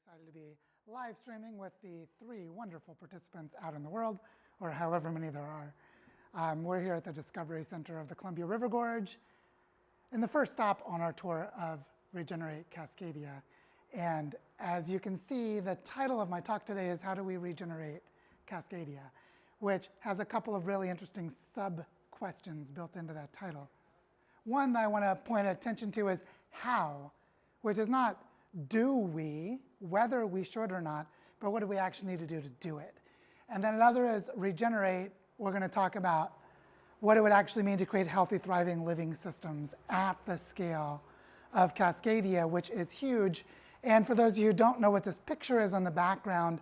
excited to be live streaming with the 3 wonderful participants out in the world, or however many there are. We're here at the Discovery Center of the Columbia River Gorge, and the first stop on our tour of Regenerate Cascadia. And as you can see, the title of my talk today is How Do We Regenerate Cascadia, which has a couple of really interesting sub-questions built into that title. One that I want to point attention to is how, which is not do we, whether we should or not, but what do we actually need to do it. And then another is regenerate. We're going to talk about what it would actually mean to create healthy, thriving, living systems at the scale of Cascadia, which is huge. And for those of you who don't know what this picture is on the background,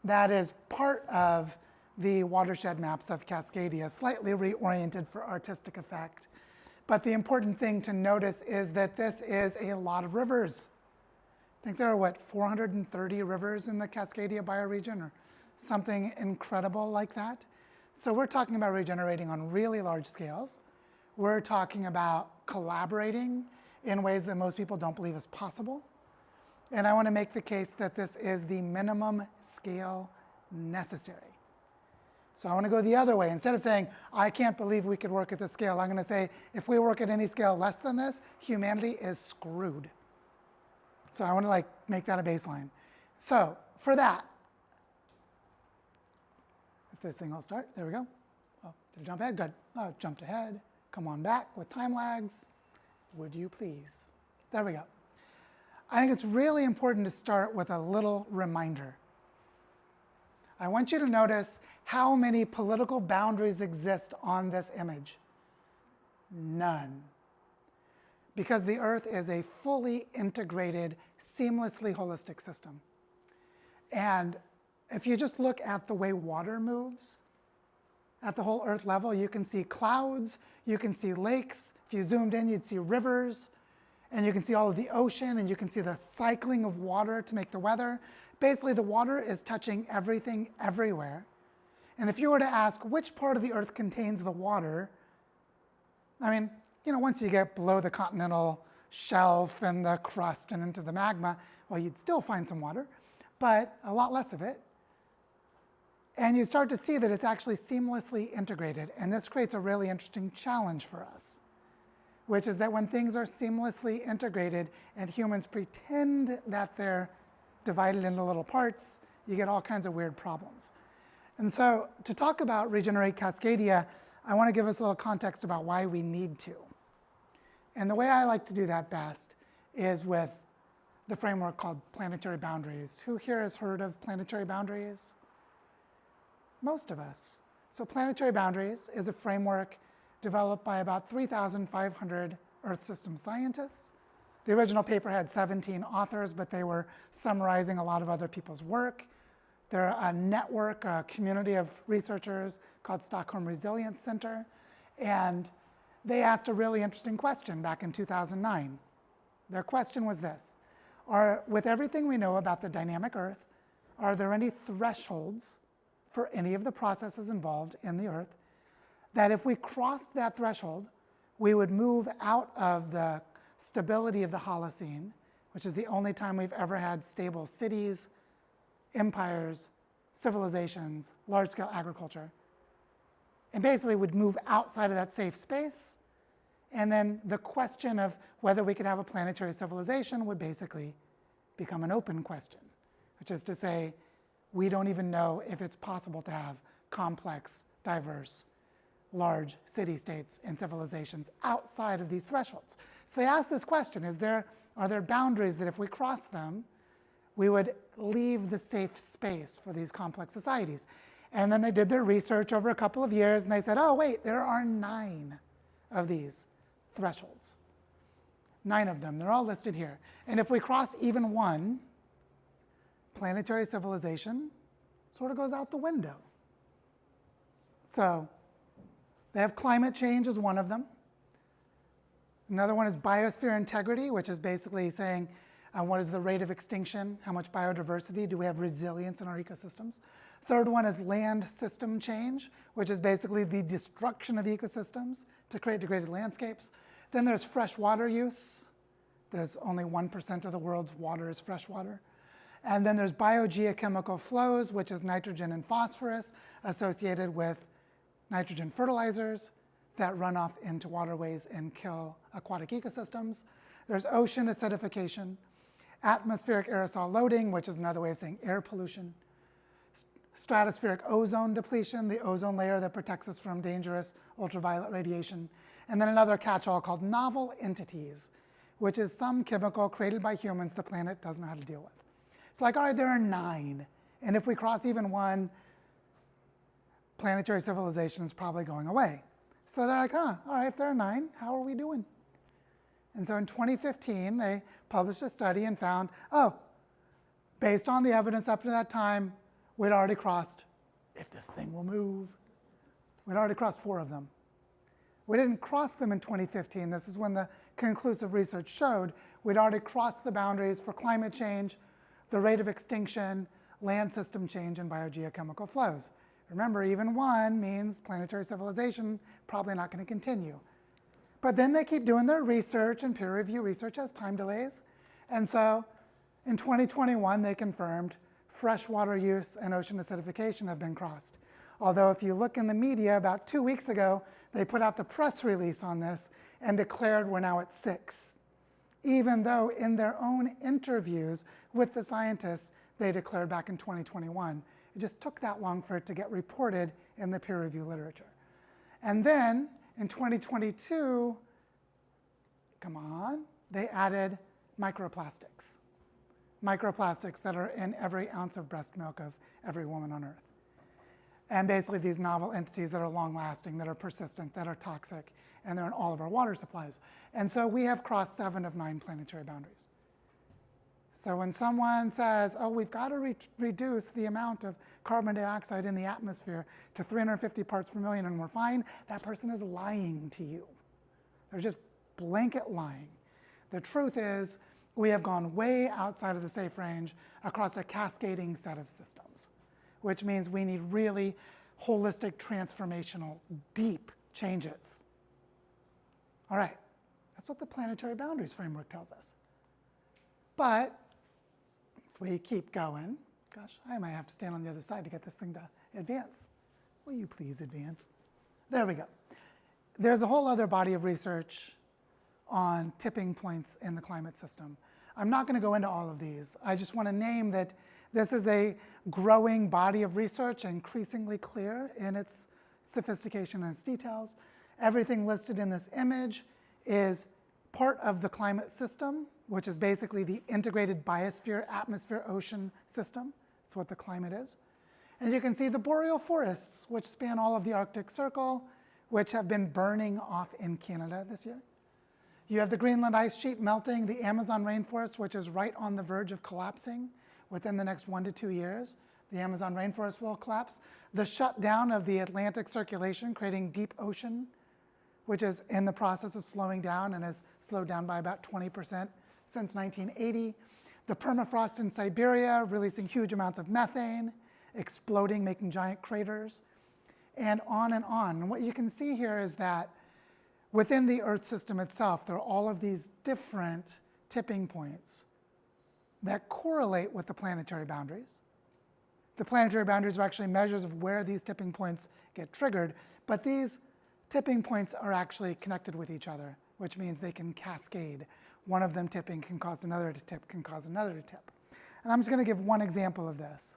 that is part of the watershed maps of Cascadia, slightly reoriented for artistic effect. But the important thing to notice is that this is a lot of rivers. I think there are, what, 430 rivers in the Cascadia bioregion or something incredible like that. So we're talking about regenerating on really large scales. We're talking about collaborating in ways that most people don't believe is possible. And I want to make the case that this is the minimum scale necessary. So I want to go the other way. Instead of saying, I can't believe we could work at this scale, I'm going to say, if we work at any scale less than this, humanity is screwed. So I want to make that a baseline. So for that, if this thing will start, there we go. Oh, did it jump ahead? Good. Oh, it jumped ahead. Come on back with time lags. Would you please? There we go. I think it's really important to start with a little reminder. I want you to notice how many political boundaries exist on this image. None. Because the Earth is a fully integrated, seamlessly holistic system. And if you just look at the way water moves at the whole Earth level, you can see clouds, you can see lakes. If you zoomed in, you'd see rivers, and you can see all of the ocean, and you can see the cycling of water to make the weather. Basically, the water is touching everything everywhere. And if you were to ask which part of the Earth contains the water, I mean, once you get below the continental shelf and the crust and into the magma, well, you'd still find some water, but a lot less of it. And you start to see that it's actually seamlessly integrated. And this creates a really interesting challenge for us, which is that when things are seamlessly integrated and humans pretend that they're divided into little parts, you get all kinds of weird problems. And so to talk about Regenerate Cascadia, I want to give us a little context about why we need to. And the way I like to do that best is with the framework called planetary boundaries. Who here has heard of planetary boundaries? Most of us. So planetary boundaries is a framework developed by about 3,500 Earth system scientists. The original paper had 17 authors, but they were summarizing a lot of other people's work. They're a network, a community of researchers called Stockholm Resilience Center. And they asked a really interesting question back in 2009. Their question was this: with everything we know about the dynamic Earth, are there any thresholds for any of the processes involved in the Earth that if we crossed that threshold, we would move out of the stability of the Holocene, which is the only time we've ever had stable cities, empires, civilizations, large-scale agriculture, and basically would move outside of that safe space. And then the question of whether we could have a planetary civilization would basically become an open question, which is to say, we don't even know if it's possible to have complex, diverse, large city-states and civilizations outside of these thresholds. So they asked this question: are there boundaries that if we cross them, we would leave the safe space for these complex societies? And then they did their research over a couple of years, and they said, oh, wait, there are 9 of these thresholds. 9 of them. They're all listed here. And if we cross even one, planetary civilization sort of goes out the window. So they have climate change as one of them. Another one is biosphere integrity, which is basically saying, what is the rate of extinction? How much biodiversity? Do we have resilience in our ecosystems? Third one is land system change, which is basically the destruction of ecosystems to create degraded landscapes. Then there's freshwater use. There's only 1% of the world's water is freshwater. And then there's biogeochemical flows, which is nitrogen and phosphorus associated with nitrogen fertilizers that run off into waterways and kill aquatic ecosystems. There's ocean acidification, atmospheric aerosol loading, which is another way of saying air pollution, stratospheric ozone depletion, the ozone layer that protects us from dangerous ultraviolet radiation, and then another catch-all called novel entities, which is some chemical created by humans the planet doesn't know how to deal with. It's like, all right, there are 9, and if we cross even one, planetary civilization is probably going away. So they're like, all right, if there are 9, how are we doing? And so in 2015, they published a study and found, based on the evidence up to that time, we'd already crossed, if this thing will move, we'd already crossed 4 of them. We didn't cross them in 2015. This is when the conclusive research showed we'd already crossed the boundaries for climate change, the rate of extinction, land system change, and biogeochemical flows. Remember, even 1 means planetary civilization probably not going to continue. But then they keep doing their research, and peer review research has time delays. And so in 2021, they confirmed freshwater use and ocean acidification have been crossed. Although if you look in the media, about 2 weeks ago, they put out the press release on this and declared we're now at 6. Even though in their own interviews with the scientists, they declared back in 2021. It just took that long for it to get reported in the peer review literature. And then in 2022, they added microplastics. Microplastics that are in every ounce of breast milk of every woman on Earth. And basically these novel entities that are long-lasting, that are persistent, that are toxic, and they're in all of our water supplies. And so we have crossed 7 of 9 planetary boundaries. So when someone says, we've got to reduce the amount of carbon dioxide in the atmosphere to 350 parts per million and we're fine, that person is lying to you. They're just blanket lying. The truth is, we have gone way outside of the safe range across a cascading set of systems, which means we need really holistic, transformational, deep changes. All right, that's what the planetary boundaries framework tells us. But if we keep going, gosh, I might have to stand on the other side to get this thing to advance. Will you please advance? There we go. There's a whole other body of research on tipping points in the climate system. I'm not going to go into all of these. I just want to name that this is a growing body of research, increasingly clear in its sophistication and its details. Everything listed in this image is part of the climate system, which is basically the integrated biosphere, atmosphere, ocean system. That's what the climate is. And you can see the boreal forests, which span all of the Arctic Circle, which have been burning off in Canada this year. You have the Greenland ice sheet melting, the Amazon rainforest, which is right on the verge of collapsing within the next 1 to 2 years. The Amazon rainforest will collapse. The shutdown of the Atlantic circulation, creating deep ocean, which is in the process of slowing down and has slowed down by about 20% since 1980. The permafrost in Siberia, releasing huge amounts of methane, exploding, making giant craters, and on and on. And what you can see here is that within the Earth system itself, there are all of these different tipping points that correlate with the planetary boundaries. The planetary boundaries are actually measures of where these tipping points get triggered, but these tipping points are actually connected with each other, which means they can cascade. One of them tipping can cause another to tip, can cause another to tip. And I'm just going to give one example of this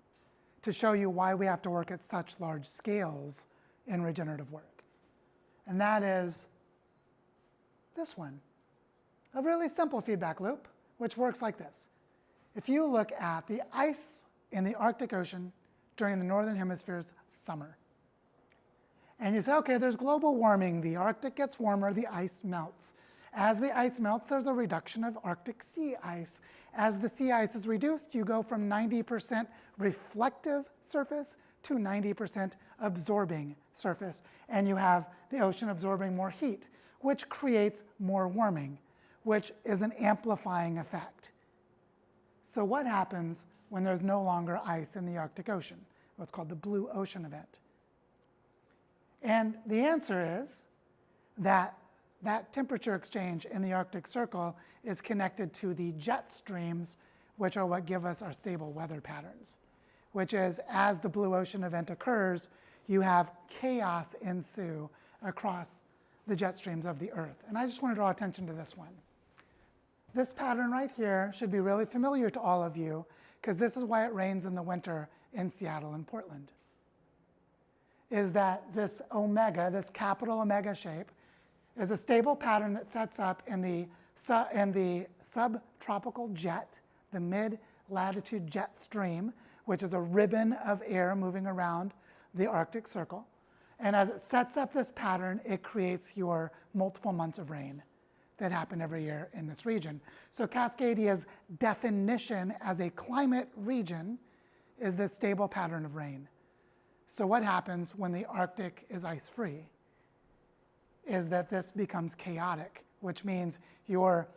to show you why we have to work at such large scales in regenerative work. And that is this one, a really simple feedback loop, which works like this. If you look at the ice in the Arctic Ocean during the Northern Hemisphere's summer, and you say, okay, there's global warming, the Arctic gets warmer, the ice melts. As the ice melts, there's a reduction of Arctic sea ice. As the sea ice is reduced, you go from 90% reflective surface to 90% absorbing surface, and you have the ocean absorbing more heat, which creates more warming, which is an amplifying effect. So what happens when there's no longer ice in the Arctic Ocean? What's called the blue ocean event. And the answer is that that temperature exchange in the Arctic Circle is connected to the jet streams, which are what give us our stable weather patterns, which is as the blue ocean event occurs, you have chaos ensue across the jet streams of the Earth. And I just want to draw attention to this one. This pattern right here should be really familiar to all of you, because this is why it rains in the winter in Seattle and Portland. Is that this omega, this capital omega shape, is a stable pattern that sets up in the subtropical jet, the mid-latitude jet stream, which is a ribbon of air moving around the Arctic Circle. And as it sets up this pattern, it creates your multiple months of rain that happen every year in this region. So Cascadia's definition as a climate region is this stable pattern of rain. So what happens when the Arctic is ice-free is that this becomes chaotic, which means your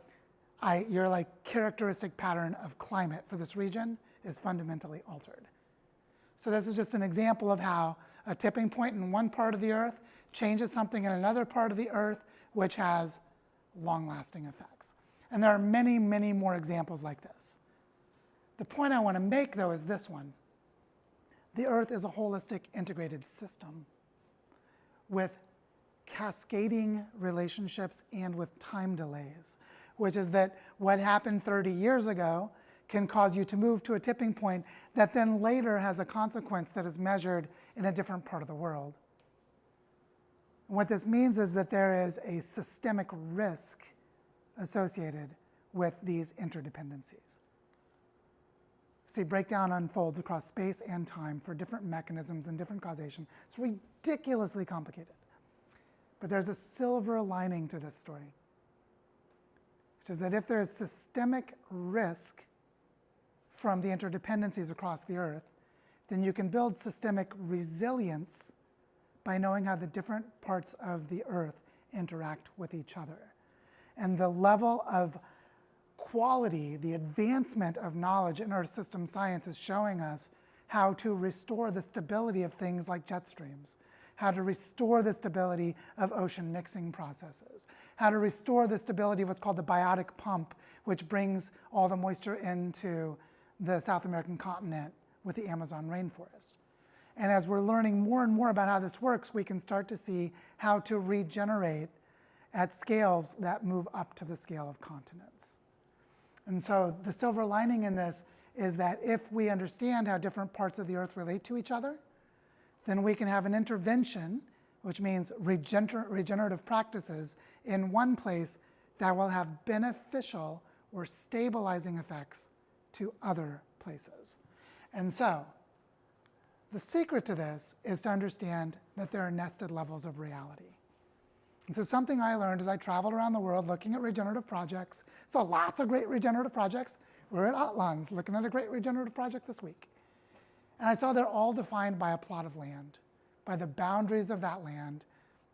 like characteristic pattern of climate for this region is fundamentally altered. So this is just an example of how a tipping point in one part of the Earth changes something in another part of the Earth, which has long-lasting effects. And there are many, many more examples like this. The point I want to make, though, is this one. The Earth is a holistic, integrated system with cascading relationships and with time delays, which is that what happened 30 years ago can cause you to move to a tipping point that then later has a consequence that is measured in a different part of the world. And what this means is that there is a systemic risk associated with these interdependencies. See, breakdown unfolds across space and time for different mechanisms and different causation. It's ridiculously complicated. But there's a silver lining to this story, which is that if there's systemic risk from the interdependencies across the Earth, then you can build systemic resilience by knowing how the different parts of the Earth interact with each other. And the level of quality, the advancement of knowledge in Earth system science is showing us how to restore the stability of things like jet streams, how to restore the stability of ocean mixing processes, how to restore the stability of what's called the biotic pump, which brings all the moisture into the South American continent with the Amazon rainforest. And as we're learning more and more about how this works, we can start to see how to regenerate at scales that move up to the scale of continents. And so the silver lining in this is that if we understand how different parts of the Earth relate to each other, then we can have an intervention, which means regenerative practices in one place that will have beneficial or stabilizing effects to other places. And so the secret to this is to understand that there are nested levels of reality. And so something I learned as I traveled around the world looking at regenerative projects, saw lots of great regenerative projects. We're at Atlan looking at a great regenerative project this week. And I saw they're all defined by a plot of land, by the boundaries of that land,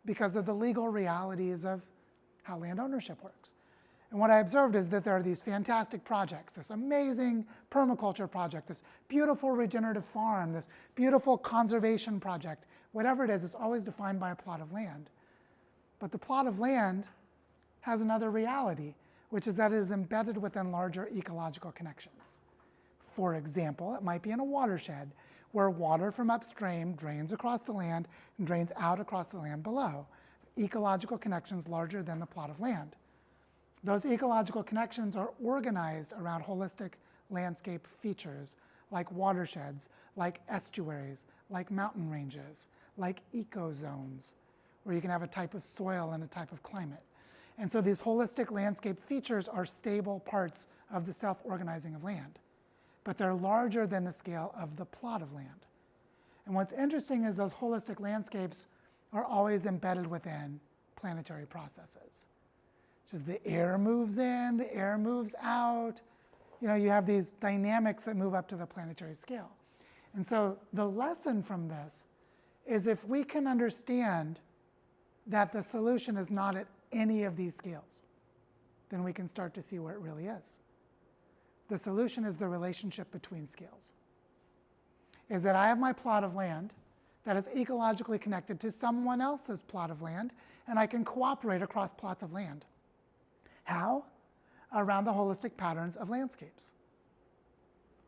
because of the legal realities of how land ownership works. And what I observed is that there are these fantastic projects, this amazing permaculture project, this beautiful regenerative farm, this beautiful conservation project, whatever it is, it's always defined by a plot of land. But the plot of land has another reality, which is that it is embedded within larger ecological connections. For example, it might be in a watershed where water from upstream drains across the land and drains out across the land below. Ecological connections larger than the plot of land. Those ecological connections are organized around holistic landscape features like watersheds, like estuaries, like mountain ranges, like ecozones, where you can have a type of soil and a type of climate. And so these holistic landscape features are stable parts of the self-organizing of land, but they're larger than the scale of the plot of land. And what's interesting is those holistic landscapes are always embedded within planetary processes. Just the air moves in, the air moves out. You know, you have these dynamics that move up to the planetary scale. And so the lesson from this is if we can understand that the solution is not at any of these scales, then we can start to see where it really is. The solution is the relationship between scales. Is that I have my plot of land that is ecologically connected to someone else's plot of land, and I can cooperate across plots of land. How? Around the holistic patterns of landscapes.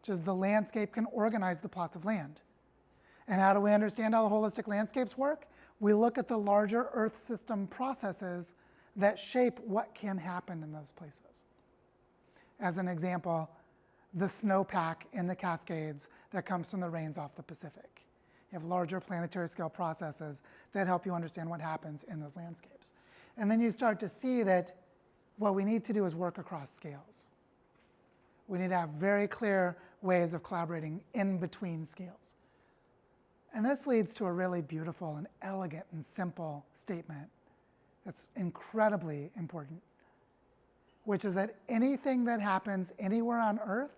which is the landscape can organize the plots of land. And how do we understand how the holistic landscapes work? We look at the larger Earth system processes that shape what can happen in those places. As an example, the snowpack in the Cascades that comes from the rains off the Pacific. You have larger planetary scale processes that help you understand what happens in those landscapes. And then you start to see that what we need to do is work across scales. We need to have very clear ways of collaborating in between scales. And this leads to a really beautiful and elegant and simple statement that's incredibly important, which is that anything that happens anywhere on Earth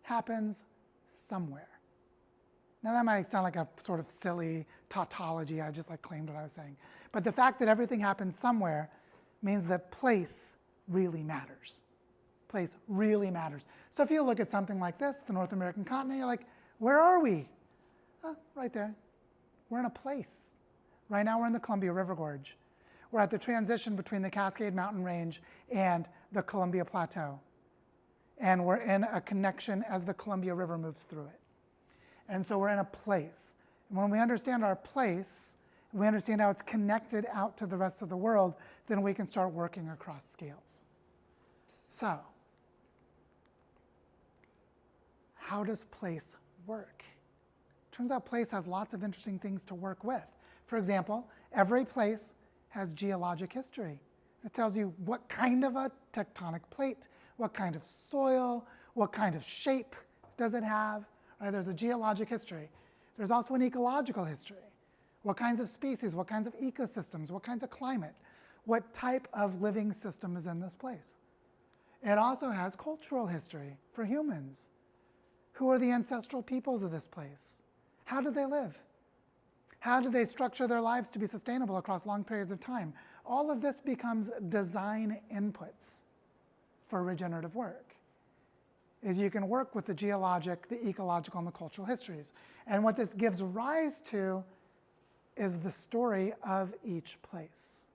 happens somewhere. Now that might sound like a sort of silly tautology, I just claimed what I was saying. But the fact that everything happens somewhere means that place really matters. Place really matters. So if you look at something like this, the North American continent, you're like, where are we? Oh, right there. We're in a place. Right now we're in the Columbia River Gorge. We're at the transition between the Cascade Mountain Range and the Columbia Plateau. And we're in a connection as the Columbia River moves through it. And so we're in a place. And when we understand our place, we understand how it's connected out to the rest of the world, then we can start working across scales. So, how does place work? Turns out place has lots of interesting things to work with. For example, every place has geologic history. It tells you what kind of a tectonic plate, what kind of soil, what kind of shape does it have. Right? There's a geologic history. There's also an ecological history. What kinds of species, what kinds of ecosystems, what kinds of climate, what type of living system is in this place. It also has cultural history for humans. Who are the ancestral peoples of this place? How do they live? How do they structure their lives to be sustainable across long periods of time? All of this becomes design inputs for regenerative work. Is you can work with the geologic, the ecological, and the cultural histories. And what this gives rise to is the story of each place.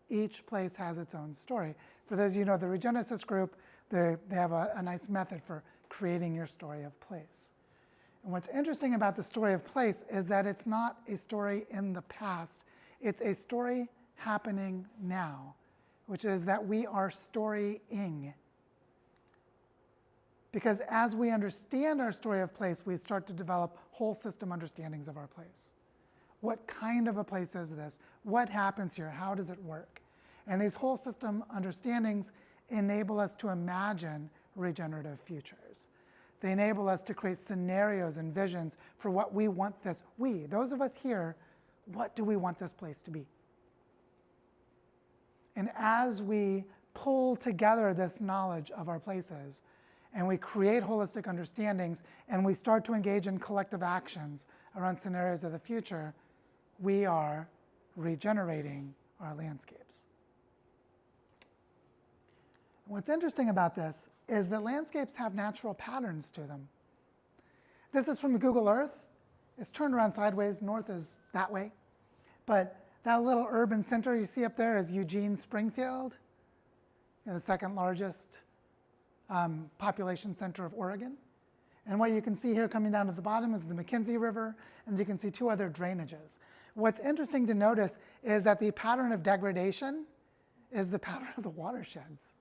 Each place has its own story. For those of you who know the Regenesis group, they have a nice method for creating your story of place. And what's interesting about the story of place is that it's not a story in the past, it's a story happening now, which is that we are storying. Because as we understand our story of place, we start to develop whole system understandings of our place. What kind of a place is this? What happens here? How does it work? And these whole system understandings enable us to imagine regenerative futures. They enable us to create scenarios and visions for what we want this, those of us here, what do we want this place to be? And as we pull together this knowledge of our places, and we create holistic understandings, and we start to engage in collective actions around scenarios of the future, we are regenerating our landscapes. What's interesting about this is that landscapes have natural patterns to them. This is from Google Earth. It's turned around sideways. North is that way. But that little urban center you see up there is Eugene, Springfield, the second largest population center of Oregon. And what you can see here coming down to the bottom is the McKenzie River, and you can see two other drainages. What's interesting to notice is that the pattern of degradation is the pattern of the watersheds.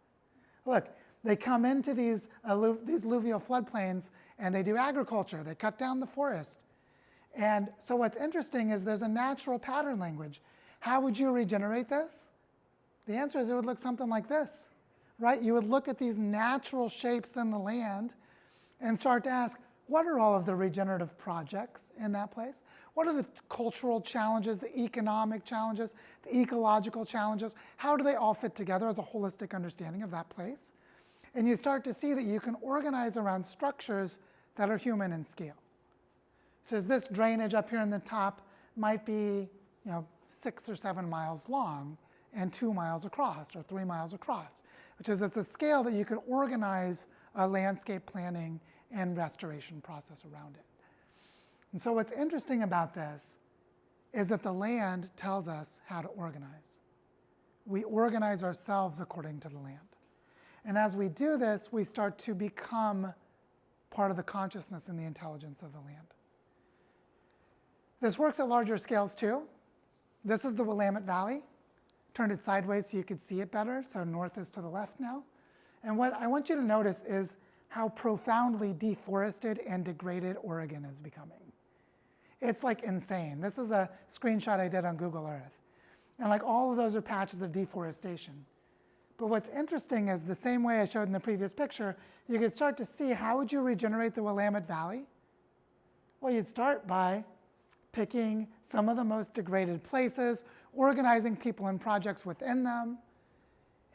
Look, they come into these alluvial floodplains and they do agriculture. They cut down the forest. And so what's interesting is there's a natural pattern language. How would you regenerate this? The answer is it would look something like this, right? You would look at these natural shapes in the land and start to ask, what are all of the regenerative projects in that place? What are the cultural challenges, the economic challenges, the ecological challenges? How do they all fit together as a holistic understanding of that place? And you start to see that you can organize around structures that are human in scale. So this drainage up here in the top might be 6 or 7 miles long and 2 miles across or 3 miles across, which is it's a scale that you could organize a landscape planning and restoration process around it. And so what's interesting about this is that the land tells us how to organize. We organize ourselves according to the land. And as we do this, we start to become part of the consciousness and the intelligence of the land. This works at larger scales too. This is the Willamette Valley. Turned it sideways so you could see it better, so north is to the left now. And what I want you to notice is how profoundly deforested and degraded Oregon is becoming. It's like insane. This is a screenshot I did on Google Earth. And like all of those are patches of deforestation. But what's interesting is the same way I showed in the previous picture, you could start to see how would you regenerate the Willamette Valley? Well, you'd start by picking some of the most degraded places, organizing people and projects within them,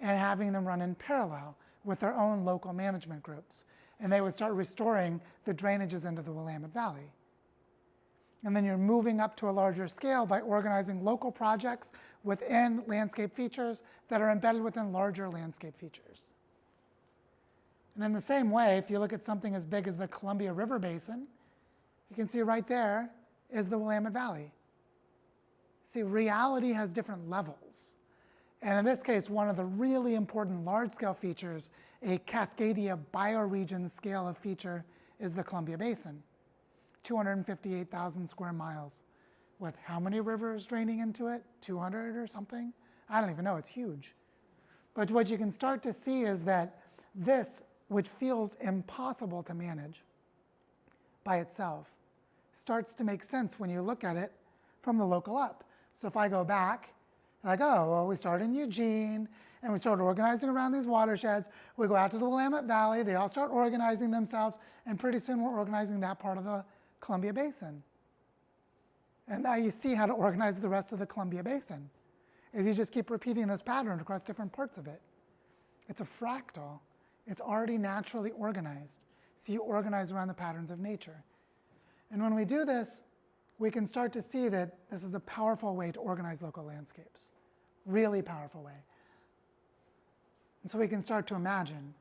and having them run in parallel with their own local management groups. And they would start restoring the drainages into the Willamette Valley. And then you're moving up to a larger scale by organizing local projects within landscape features that are embedded within larger landscape features. And in the same way, if you look at something as big as the Columbia River Basin, you can see right there is the Willamette Valley. See, reality has different levels. And in this case, one of the really important large-scale features, a Cascadia bioregion scale of feature, is the Columbia Basin. 258,000 square miles with how many rivers draining into it? 200 or something? I don't even know, it's huge. But what you can start to see is that this, which feels impossible to manage by itself, starts to make sense when you look at it from the local up. So if I go back, like, oh, well, we started in Eugene, and we started organizing around these watersheds. We go out to the Willamette Valley, they all start organizing themselves, and pretty soon we're organizing that part of the Columbia Basin. And now you see how to organize the rest of the Columbia Basin, is you just keep repeating this pattern across different parts of it. It's a fractal. It's already naturally organized. So you organize around the patterns of nature. And when we do this, we can start to see that this is a powerful way to organize local landscapes. Really powerful way. And so we can start to imagine,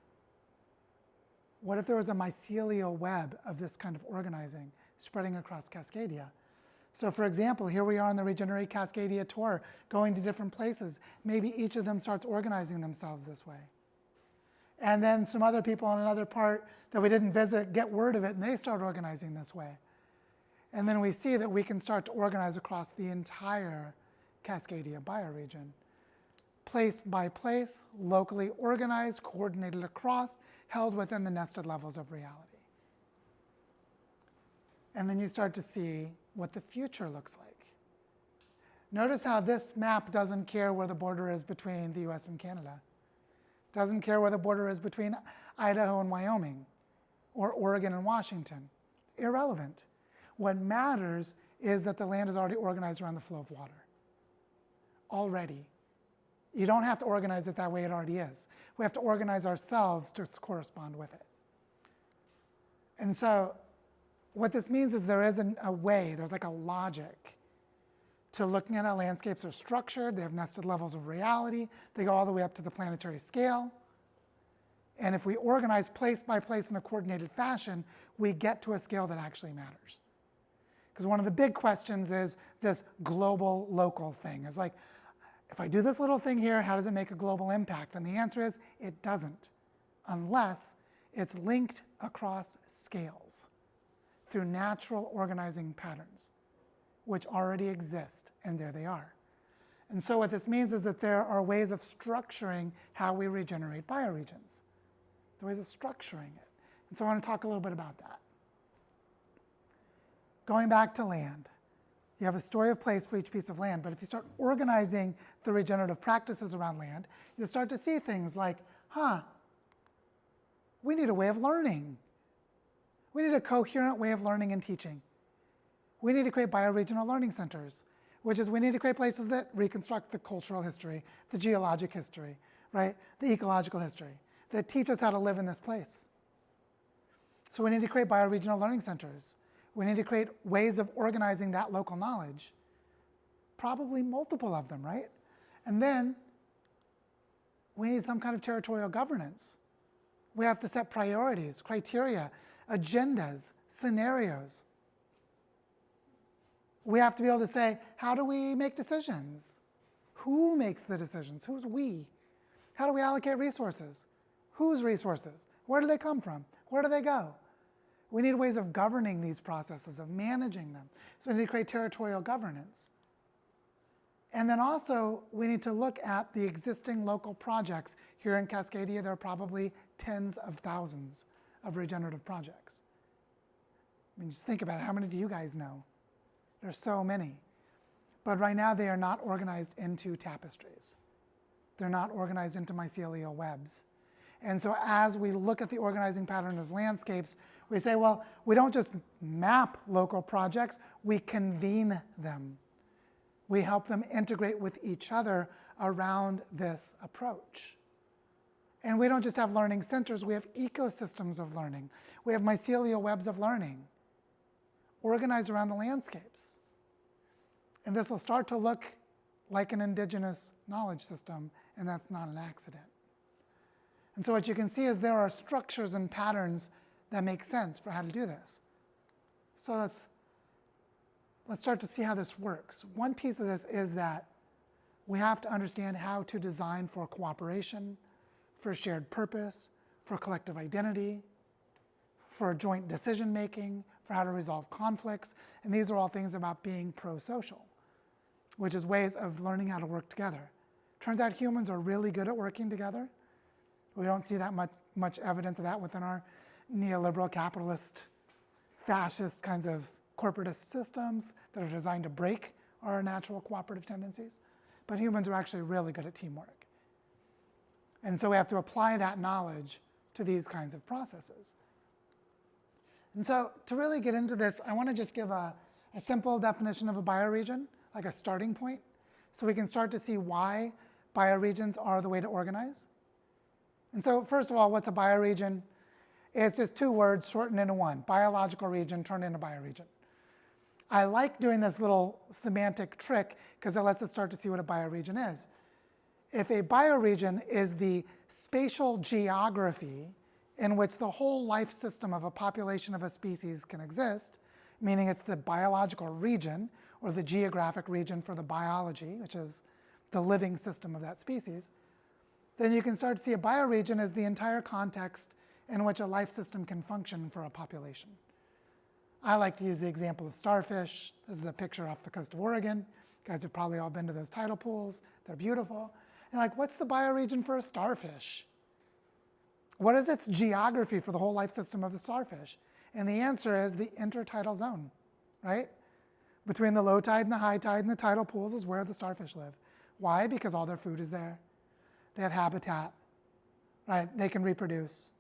what if there was a mycelial web of this kind of organizing spreading across Cascadia? So for example, here we are on the Regenerate Cascadia tour, going to different places. Maybe each of them starts organizing themselves this way. And then some other people on another part that we didn't visit get word of it, and they start organizing this way. And then we see that we can start to organize across the entire Cascadia bioregion. Place by place, locally organized, coordinated across, held within the nested levels of reality. And then you start to see what the future looks like. Notice how this map doesn't care where the border is between the US and Canada. Doesn't care where the border is between Idaho and Wyoming, or Oregon and Washington. Irrelevant. What matters is that the land is already organized around the flow of water. Already. You don't have to organize it that way, it already is. We have to organize ourselves to correspond with it. And so what this means is there is a way, there's like a logic to looking at how landscapes are structured. They have nested levels of reality. They go all the way up to the planetary scale. And if we organize place by place in a coordinated fashion, we get to a scale that actually matters. Because one of the big questions is this global local thing. It's like, if I do this little thing here, how does it make a global impact? And the answer is, it doesn't, unless it's linked across scales through natural organizing patterns, which already exist, and there they are. And so what this means is that there are ways of structuring how we regenerate bioregions. There are ways of structuring it. And so I want to talk a little bit about that. Going back to land, you have a story of place for each piece of land, but if you start organizing the regenerative practices around land, you'll start to see things like, we need a way of learning. We need a coherent way of learning and teaching. We need to create bioregional learning centers, which is we need to create places that reconstruct the cultural history, the geologic history, right? The ecological history, that teach us how to live in this place. So we need to create bioregional learning centers. We need to create ways of organizing that local knowledge, probably multiple of them, right? And then we need some kind of territorial governance. We have to set priorities, criteria, agendas, scenarios. We have to be able to say, how do we make decisions? Who makes the decisions? Who's we? How do we allocate resources? Whose resources? Where do they come from? Where do they go? We need ways of governing these processes, of managing them. So we need to create territorial governance. And then also, we need to look at the existing local projects. Here in Cascadia, there are probably tens of thousands of regenerative projects. I mean, just think about it. How many do you guys know? There's so many. But right now, they are not organized into tapestries. They're not organized into mycelial webs. And so as we look at the organizing pattern of landscapes, we say, well, we don't just map local projects, we convene them. We help them integrate with each other around this approach. And we don't just have learning centers, we have ecosystems of learning. We have mycelial webs of learning organized around the landscapes. And this will start to look like an indigenous knowledge system, and that's not an accident. And so what you can see is there are structures and patterns that make sense for how to do this. So let's start to see how this works. One piece of this is that we have to understand how to design for cooperation, for shared purpose, for collective identity, for joint decision making, for how to resolve conflicts. And these are all things about being pro-social, which is ways of learning how to work together. Turns out humans are really good at working together. We don't see that much evidence of that within our neoliberal, capitalist, fascist kinds of corporatist systems that are designed to break our natural cooperative tendencies. But humans are actually really good at teamwork. And so we have to apply that knowledge to these kinds of processes. And so to really get into this, I want to just give a simple definition of a bioregion, like a starting point, so we can start to see why bioregions are the way to organize. And so first of all, what's a bioregion? It's just two words shortened into one, biological region turned into bioregion. I like doing this little semantic trick because it lets us start to see what a bioregion is. If a bioregion is the spatial geography in which the whole life system of a population of a species can exist, meaning it's the biological region or the geographic region for the biology, which is the living system of that species, then you can start to see a bioregion as the entire context in which a life system can function for a population. I like to use the example of starfish. This is a picture off the coast of Oregon. You guys have probably all been to those tidal pools. They're beautiful. And like, what's the bioregion for a starfish? What is its geography for the whole life system of the starfish? And the answer is the intertidal zone, right? Between the low tide and the high tide and the tidal pools is where the starfish live. Why? Because all their food is there. They have habitat, right? They can reproduce,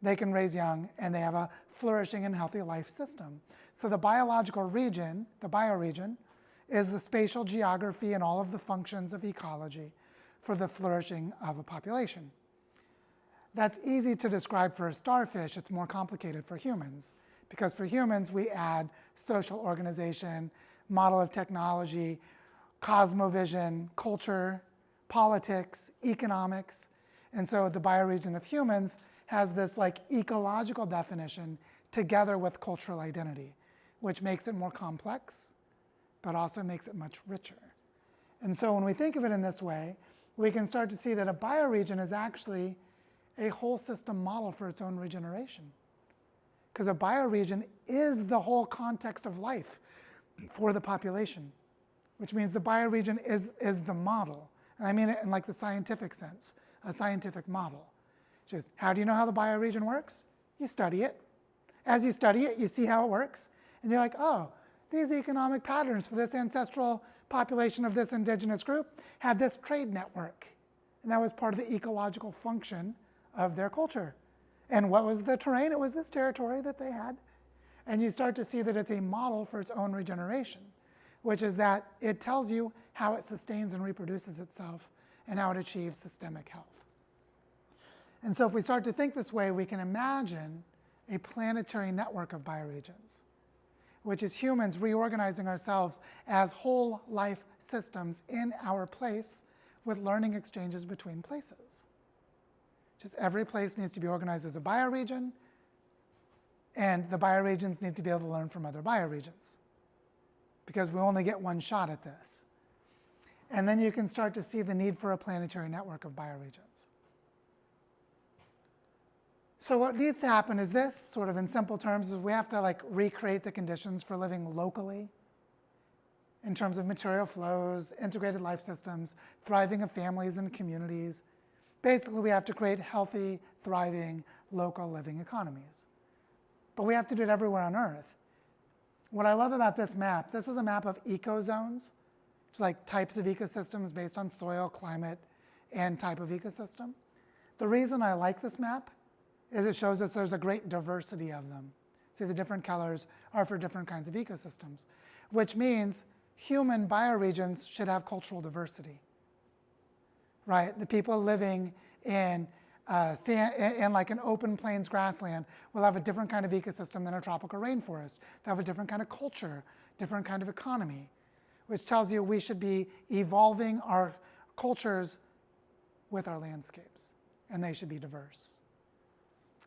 they can raise young, and they have a flourishing and healthy life system. So the biological region, the bioregion, is the spatial geography and all of the functions of ecology for the flourishing of a population. That's easy to describe for a starfish. It's more complicated for humans, because for humans, we add social organization, model of technology, cosmovision, culture, politics, economics. And so the bioregion of humans has this like ecological definition together with cultural identity, which makes it more complex, but also makes it much richer. And so when we think of it in this way, we can start to see that a bioregion is actually a whole system model for its own regeneration. Because a bioregion is the whole context of life for the population, which means the bioregion is the model. And I mean it in like the scientific sense, a scientific model. Just how do you know how the bioregion works? You study it. As you study it, you see how it works. And you're like, oh, these economic patterns for this ancestral population of this indigenous group had this trade network. And that was part of the ecological function of their culture. And what was the terrain? It was this territory that they had. And you start to see that it's a model for its own regeneration, which is that it tells you how it sustains and reproduces itself and how it achieves systemic health. And so if we start to think this way, we can imagine a planetary network of bioregions, which is humans reorganizing ourselves as whole life systems in our place with learning exchanges between places. Just every place needs to be organized as a bioregion, and the bioregions need to be able to learn from other bioregions, because we only get one shot at this. And then you can start to see the need for a planetary network of bioregions. So what needs to happen is this, sort of in simple terms, is we have to like recreate the conditions for living locally in terms of material flows, integrated life systems, thriving of families and communities. Basically, we have to create healthy, thriving, local living economies. But we have to do it everywhere on Earth. What I love about this map, this is a map of ecozones, which is like types of ecosystems based on soil, climate, and type of ecosystem. The reason I like this map is it shows us there's a great diversity of them. See, the different colors are for different kinds of ecosystems, which means human bioregions should have cultural diversity, right? The people living in like an open plains grassland will have a different kind of ecosystem than a tropical rainforest. They'll have a different kind of culture, different kind of economy, which tells you we should be evolving our cultures with our landscapes, and they should be diverse,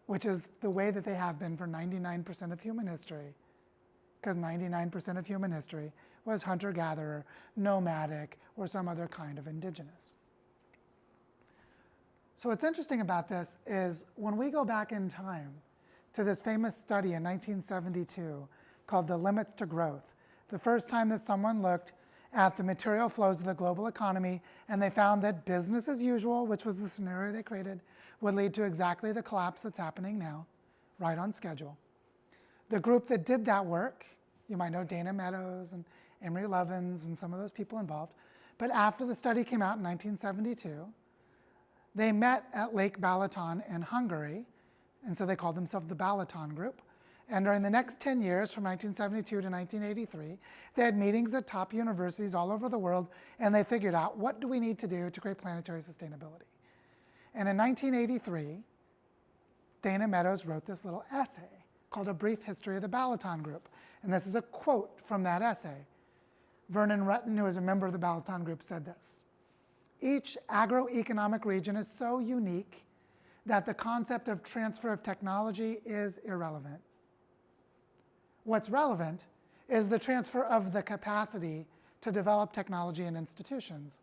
which is the way that they have been for 99% of human history, because 99% of human history was hunter-gatherer, nomadic, or some other kind of indigenous. So what's interesting about this is when we go back in time to this famous study in 1972 called The Limits to Growth, the first time that someone looked at the material flows of the global economy, and they found that business as usual, which was the scenario they created, would lead to exactly the collapse that's happening now, right on schedule. The group that did that work, you might know Dana Meadows and Emery Levins and some of those people involved, but after the study came out in 1972, they met at Lake Balaton in Hungary, and so they called themselves the Balaton Group. And during the next 10 years, from 1972 to 1983, they had meetings at top universities all over the world, and they figured out what do we need to do to create planetary sustainability. And in 1983, Dana Meadows wrote this little essay called A Brief History of the Balaton Group. And this is a quote from that essay. Vernon Rutten, who is a member of the Balaton Group, said this: "Each agroeconomic region is so unique that the concept of transfer of technology is irrelevant. What's relevant is the transfer of the capacity to develop technology and institutions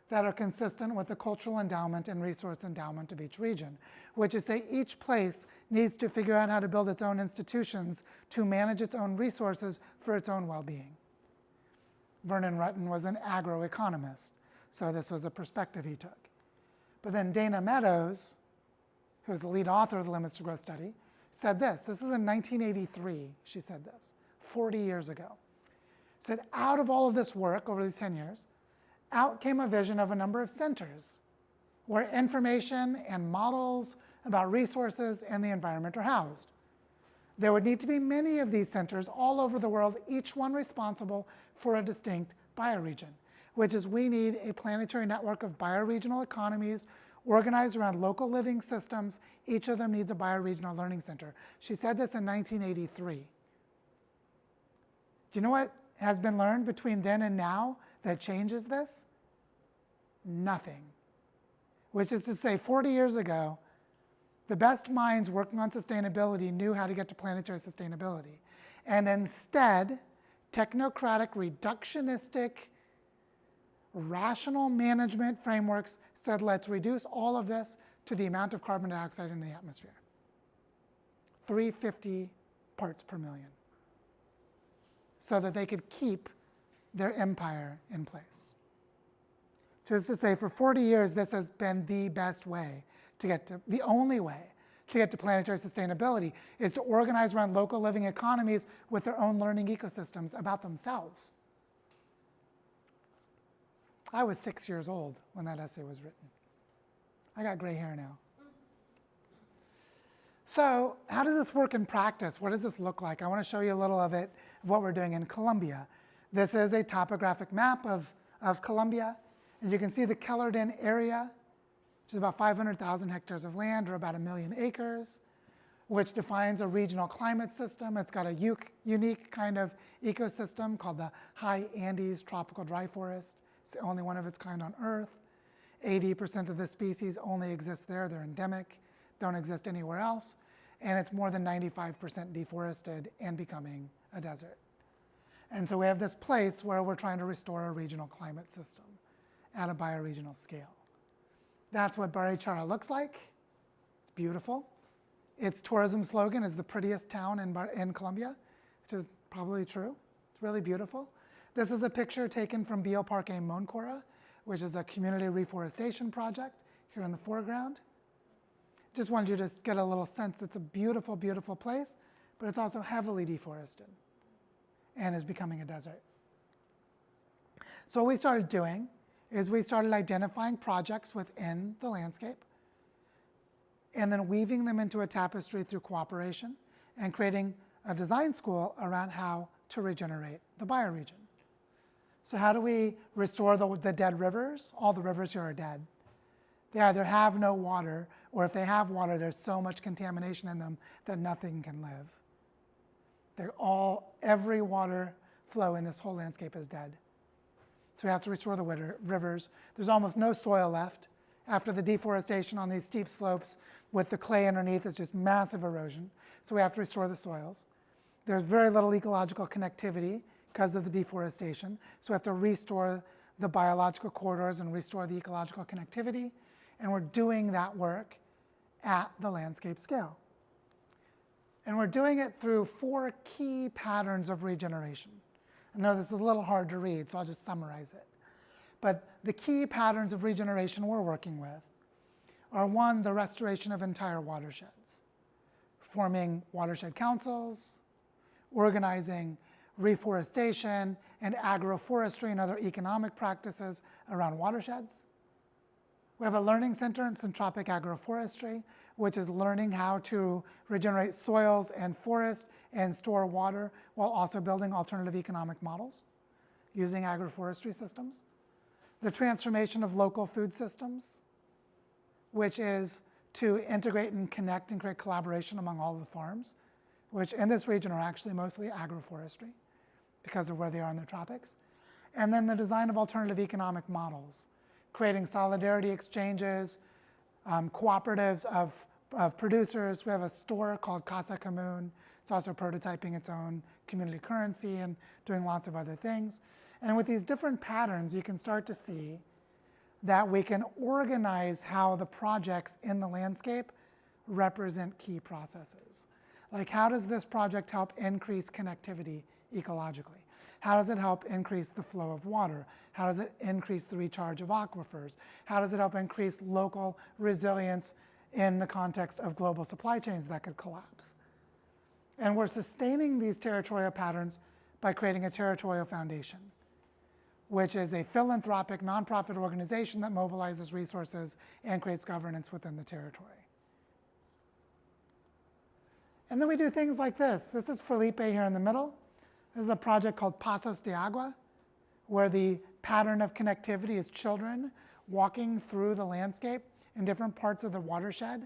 that are consistent with the cultural endowment and resource endowment of each region, which is to say each place needs to figure out how to build its own institutions to manage its own resources for its own well-being." Vernon Rutten was an agroeconomist, so this was a perspective he took. But then Dana Meadows, who was the lead author of the Limits to Growth study, said this. This is in 1983, she said this, 40 years ago. Said, out of all of this work over these 10 years, out came a vision of a number of centers where information and models about resources and the environment are housed. There would need to be many of these centers all over the world, each one responsible for a distinct bioregion, which is we need a planetary network of bioregional economies organized around local living systems. Each of them needs a bioregional learning center. She said this in 1983. Do you know what has been learned between then and now that changes this? Nothing. Which is to say, 40 years ago, the best minds working on sustainability knew how to get to planetary sustainability. And instead, technocratic, reductionistic, rational management frameworks said, let's reduce all of this to the amount of carbon dioxide in the atmosphere. 350 parts per million. So that they could keep their empire in place. Just to say, for 40 years, this has been the best way to get to, the only way to get to planetary sustainability is to organize around local living economies with their own learning ecosystems about themselves. I was 6 years old when that essay was written. I got gray hair now. So how does this work in practice? What does this look like? I want to show you a little of it, of what we're doing in Colombia. This is a topographic map of Colombia. And you can see the colored-in area, which is about 500,000 hectares of land, or about 1 million acres, which defines a regional climate system. It's got a unique kind of ecosystem called the High Andes tropical dry forest. It's the only one of its kind on Earth. 80% of the species only exist there. They're endemic, don't exist anywhere else. And it's more than 95% deforested and becoming a desert. And so we have this place where we're trying to restore a regional climate system at a bioregional scale. That's what Barichara looks like. It's beautiful. its tourism slogan is the prettiest town in Colombia, which is probably true. It's really beautiful. This is a picture taken from Bioparque Moncora, which is a community reforestation project here in the foreground. Just wanted you to get a little sense. It's a beautiful, beautiful place, but it's also heavily deforested and is becoming a desert. So what we started doing is we started identifying projects within the landscape and then weaving them into a tapestry through cooperation and creating a design school around how to regenerate the bioregion. So how do we restore the dead rivers? All the rivers here are dead. They either have no water, or if they have water, there's so much contamination in them that nothing can live. Every water flow in this whole landscape is dead. So we have to restore the rivers. There's almost no soil left. After the deforestation on these steep slopes with the clay underneath, it's just massive erosion. So we have to restore the soils. There's very little ecological connectivity because of the deforestation. So we have to restore the biological corridors and restore the ecological connectivity. And we're doing that work at the landscape scale. And we're doing it through 4 key patterns of regeneration. I know this is a little hard to read, so I'll just summarize it. But the key patterns of regeneration we're working with are 1, the restoration of entire watersheds, forming watershed councils, organizing reforestation and agroforestry and other economic practices around watersheds. We have a learning center in syntropic agroforestry, which is learning how to regenerate soils and forest and store water while also building alternative economic models using agroforestry systems. The transformation of local food systems, which is to integrate and connect and create collaboration among all of the farms, which in this region are actually mostly agroforestry because of where they are in the tropics. And then the design of alternative economic models, creating solidarity exchanges, cooperatives of producers. We have a store called Casa Común. It's also prototyping its own community currency and doing lots of other things. And with these different patterns, you can start to see that we can organize how the projects in the landscape represent key processes. Like, how does this project help increase connectivity ecologically? How does it help increase the flow of water? How does it increase the recharge of aquifers? How does it help increase local resilience in the context of global supply chains that could collapse? And we're sustaining these territorial patterns by creating a territorial foundation, which is a philanthropic nonprofit organization that mobilizes resources and creates governance within the territory. And then we do things like this. This is Felipe here in the middle. This is a project called Pasos de Agua, where the pattern of connectivity is children walking through the landscape in different parts of the watershed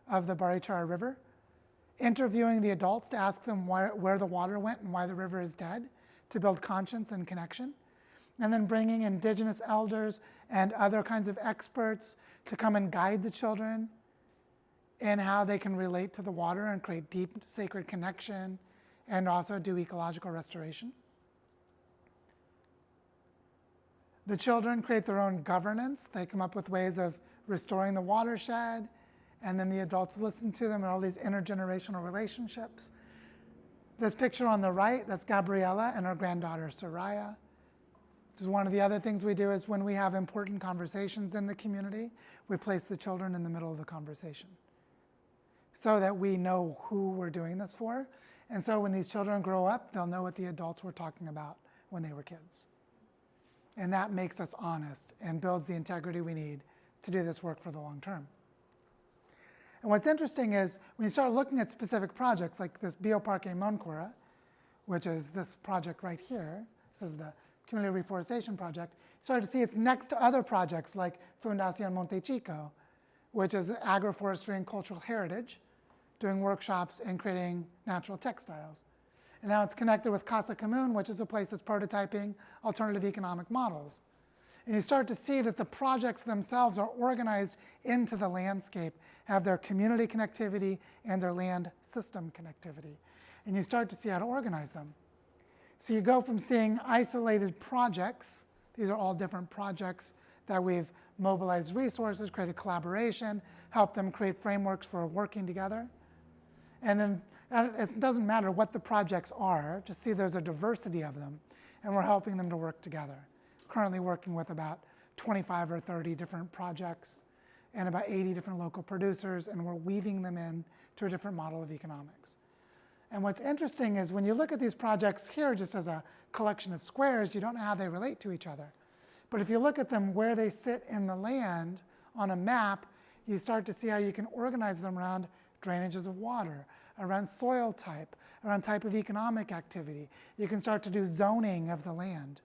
of the Barichara River, interviewing the adults to ask them where the water went and why the river is dead, to build conscience and connection, and then bringing indigenous elders and other kinds of experts to come and guide the children in how they can relate to the water and create deep sacred connection and also do ecological restoration. The children create their own governance. They come up with ways of restoring the watershed, and then the adults listen to them and all these intergenerational relationships. This picture on the right, that's Gabriela and her granddaughter Soraya. This is one of the other things we do is when we have important conversations in the community, we place the children in the middle of the conversation so that we know who we're doing this for. And so when these children grow up, they'll know what the adults were talking about when they were kids. And that makes us honest and builds the integrity we need to do this work for the long term. And what's interesting is when you start looking at specific projects like this Bioparque Moncora, which is this project right here, this is the community reforestation project, you start to see it's next to other projects like Fundación Montechico, which is agroforestry and cultural heritage, doing workshops and creating natural textiles. And now it's connected with Casa Común, which is a place that's prototyping alternative economic models. And you start to see that the projects themselves are organized into the landscape, have their community connectivity and their land system connectivity. And you start to see how to organize them. So you go from seeing isolated projects, these are all different projects that we've mobilized resources, created collaboration, helped them create frameworks for working together. And then it doesn't matter what the projects are, just see there's a diversity of them, and we're helping them to work together. Currently working with about 25 or 30 different projects and about 80 different local producers, and we're weaving them in to a different model of economics. And what's interesting is when you look at these projects here just as a collection of squares, you don't know how they relate to each other. But if you look at them where they sit in the land on a map, you start to see how you can organize them around drainages of water, around soil type, around type of economic activity. You can start to do zoning of the land.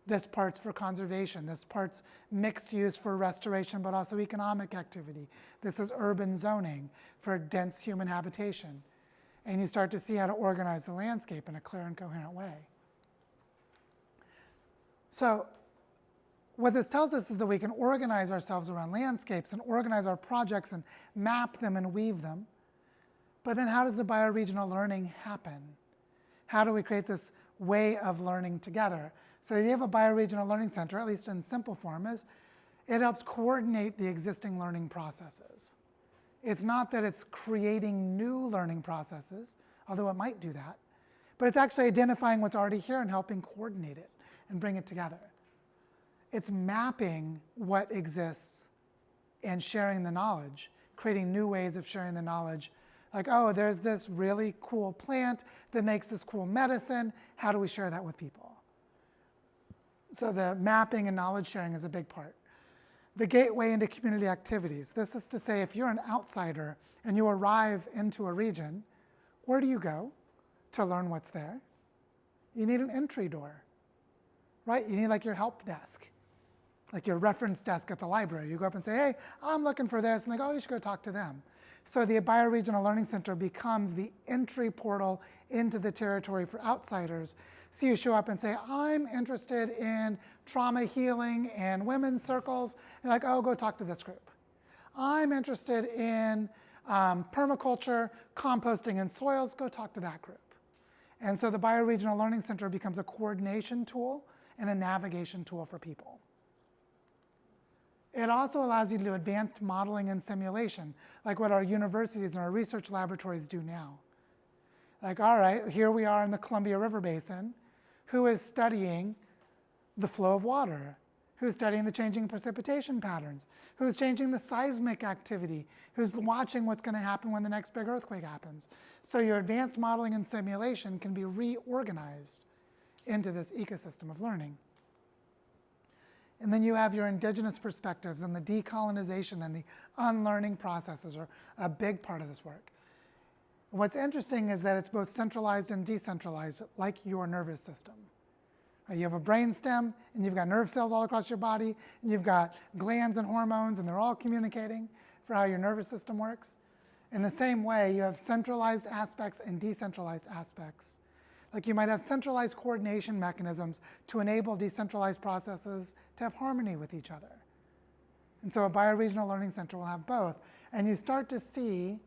This part's for conservation. This part's mixed use for restoration, but also economic activity. This is urban zoning for dense human habitation. And you start to see how to organize the landscape in a clear and coherent way. So what this tells us is that we can organize ourselves around landscapes and organize our projects and map them and weave them. But then how does the bioregional learning happen? How do we create this way of learning together? So the idea of a bioregional learning center, at least in simple form, is it helps coordinate the existing learning processes. It's not that it's creating new learning processes, although it might do that, but it's actually identifying what's already here and helping coordinate it and bring it together. It's mapping what exists and sharing the knowledge, creating new ways of sharing the knowledge. Like, oh, there's this really cool plant that makes this cool medicine. How do we share that with people? So the mapping and knowledge sharing is a big part. The gateway into community activities. This is to say, if you're an outsider and you arrive into a region, where do you go to learn what's there? You need an entry door, right? You need like your help desk, like your reference desk at the library. You go up and say, hey, I'm looking for this. And they go, oh, you should go talk to them. So the Bioregional Learning Center becomes the entry portal into the territory for outsiders. So you show up and say, I'm interested in trauma healing and women's circles. And like, oh, go talk to this group. I'm interested in permaculture, composting, and soils. Go talk to that group. And so the Bioregional Learning Center becomes a coordination tool and a navigation tool for people. It also allows you to do advanced modeling and simulation, like what our universities and our research laboratories do now. Like, all right, here we are in the Columbia River Basin. Who is studying the flow of water? Who's studying the changing precipitation patterns? Who's changing the seismic activity? Who's watching what's going to happen when the next big earthquake happens? So your advanced modeling and simulation can be reorganized into this ecosystem of learning. And then you have your indigenous perspectives, and the decolonization and the unlearning processes are a big part of this work. What's interesting is that it's both centralized and decentralized, like your nervous system. You have a brain stem, and you've got nerve cells all across your body, and you've got glands and hormones, and they're all communicating for how your nervous system works. In the same way, you have centralized aspects and decentralized aspects. Like you might have centralized coordination mechanisms to enable decentralized processes to have harmony with each other. And so a bioregional learning center will have both. And you start to see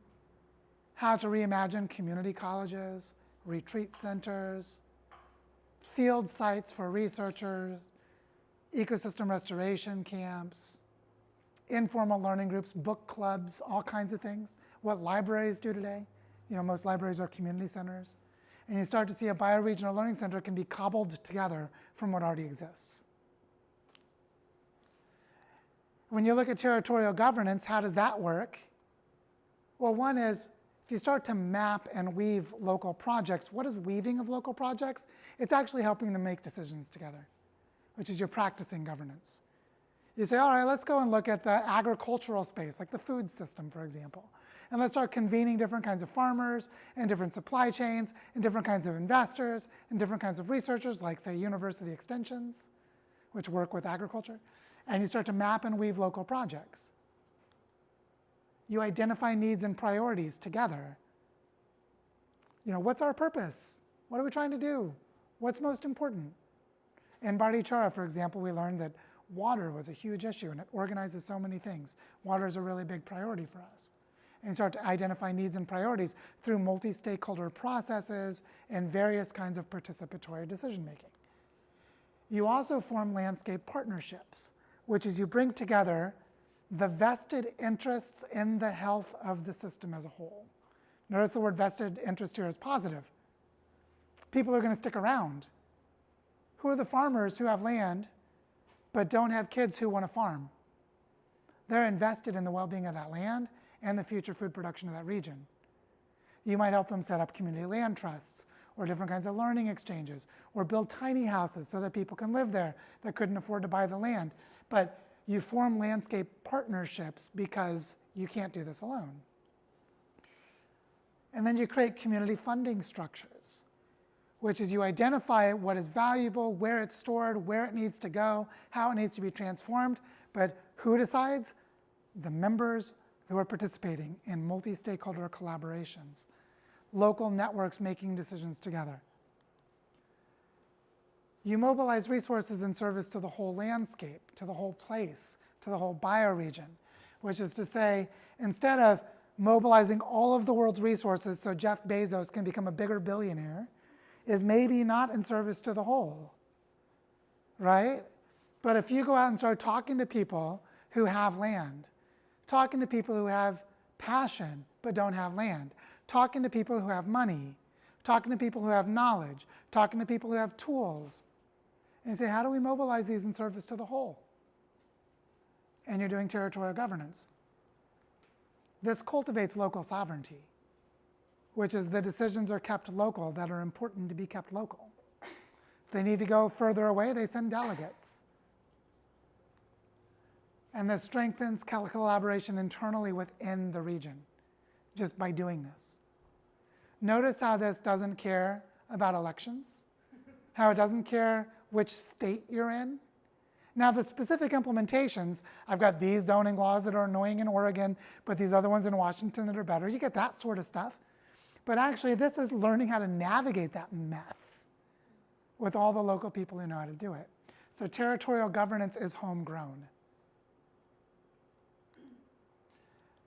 how to reimagine community colleges, retreat centers, field sites for researchers, ecosystem restoration camps, informal learning groups, book clubs, all kinds of things. What libraries do today. You know, most libraries are community centers. And you start to see a bioregional learning center can be cobbled together from what already exists. When you look at territorial governance, how does that work? Well, one is, if you start to map and weave local projects, what is weaving of local projects? It's actually helping them make decisions together, which is your practicing governance. You say, all right, let's go and look at the agricultural space, like the food system, for example. And let's start convening different kinds of farmers and different supply chains and different kinds of investors and different kinds of researchers, like, say, university extensions, which work with agriculture. And you start to map and weave local projects. You identify needs and priorities together. You know, what's our purpose? What are we trying to do? What's most important? In Barichara, for example, we learned that water was a huge issue, and it organizes so many things. Water is a really big priority for us. And you start to identify needs and priorities through multi-stakeholder processes and various kinds of participatory decision-making. You also form landscape partnerships, which is you bring together the vested interests in the health of the system as a whole. Notice the word vested interest here is positive. People are going to stick around. Who are the farmers who have land but don't have kids who want to farm? They're invested in the well-being of that land and the future food production of that region. You might help them set up community land trusts or different kinds of learning exchanges or build tiny houses so that people can live there that couldn't afford to buy the land. But you form landscape partnerships because you can't do this alone. And then you create community funding structures, which is you identify what is valuable, where it's stored, where it needs to go, how it needs to be transformed. But who decides? The members who are participating in multi-stakeholder collaborations, local networks making decisions together. You mobilize resources in service to the whole landscape, to the whole place, to the whole bioregion, which is to say, instead of mobilizing all of the world's resources so Jeff Bezos can become a bigger billionaire, is maybe not in service to the whole, right? But if you go out and start talking to people who have land, talking to people who have passion but don't have land, talking to people who have money, talking to people who have knowledge, talking to people who have tools, and say, how do we mobilize these in service to the whole? And you're doing territorial governance. This cultivates local sovereignty, which is the decisions are kept local that are important to be kept local. If they need to go further away, they send delegates. And this strengthens collaboration internally within the region just by doing this. Notice how this doesn't care about elections, how it doesn't care which state you're in. Now the specific implementations, I've got these zoning laws that are annoying in Oregon, but these other ones in Washington that are better. You get that sort of stuff. But actually this is learning how to navigate that mess with all the local people who know how to do it. So territorial governance is homegrown.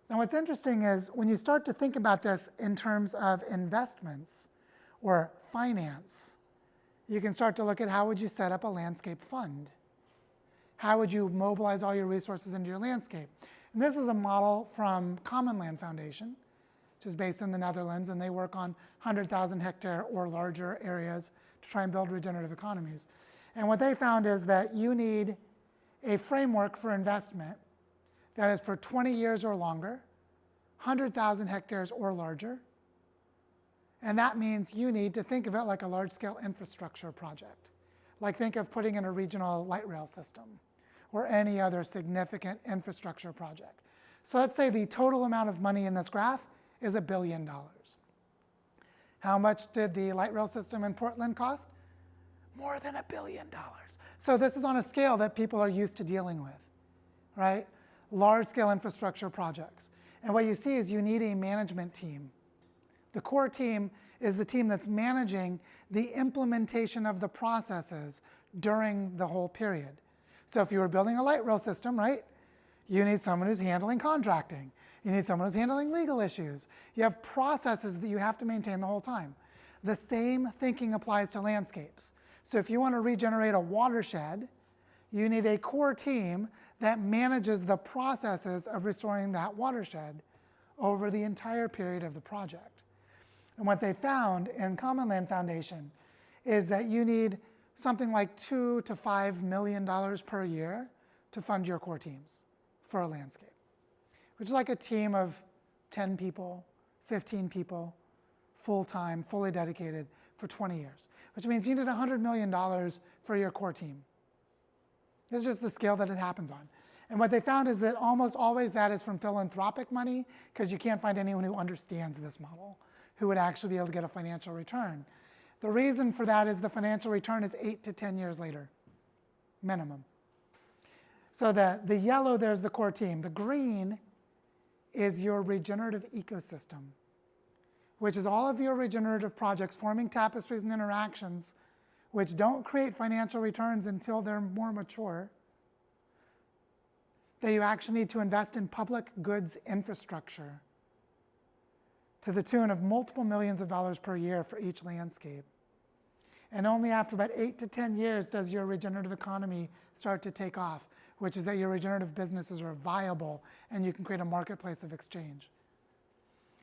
Now what's interesting is when you start to think about this in terms of investments or finance, you can start to look at how would you set up a landscape fund? How would you mobilize all your resources into your landscape? And this is a model from Common Land Foundation, which is based in the Netherlands, and they work on 100,000 hectare or larger areas to try and build regenerative economies. And what they found is that you need a framework for investment that is for 20 years or longer, 100,000 hectares or larger. And that means you need to think of it like a large-scale infrastructure project. Like think of putting in a regional light rail system or any other significant infrastructure project. So let's say the total amount of money in this graph is $1 billion. How much did the light rail system in Portland cost? More than $1 billion. So this is on a scale that people are used to dealing with, right? Large-scale infrastructure projects. And what you see is you need a management team. The core team is the team that's managing the implementation of the processes during the whole period. So if you were building a light rail system, right, you need someone who's handling contracting. You need someone who's handling legal issues. You have processes that you have to maintain the whole time. The same thinking applies to landscapes. So if you want to regenerate a watershed, you need a core team that manages the processes of restoring that watershed over the entire period of the project. And what they found in Common Land Foundation is that you need something like $2 to $5 million per year to fund your core teams for a landscape, which is like a team of 10 people, 15 people, full-time, fully dedicated for 20 years, which means you need $100 million for your core team. This is just the scale that it happens on. And what they found is that almost always that is from philanthropic money, because you can't find anyone who understands this model, who would actually be able to get a financial return. The reason for that is the financial return is 8 to 10 years later, minimum. So the yellow there's the core team. The green is your regenerative ecosystem, which is all of your regenerative projects forming tapestries and interactions which don't create financial returns until they're more mature, that you actually need to invest in public goods infrastructure to the tune of multiple millions of dollars per year for each landscape. And only after about 8 to 10 years does your regenerative economy start to take off, which is that your regenerative businesses are viable and you can create a marketplace of exchange.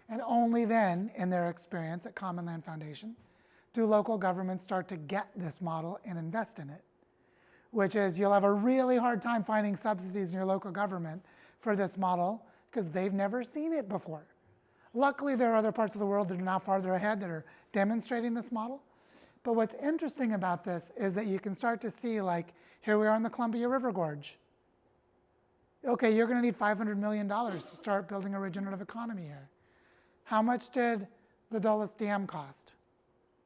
And only then, in their experience at Common Land Foundation, do local governments start to get this model and invest in it, which is you'll have a really hard time finding subsidies in your local government for this model because they've never seen it before. Luckily, there are other parts of the world that are now farther ahead that are demonstrating this model. But what's interesting about this is that you can start to see, like, here we are in the Columbia River Gorge. Okay, you're going to need $500 million to start building a regenerative economy here. How much did the Dulles Dam cost,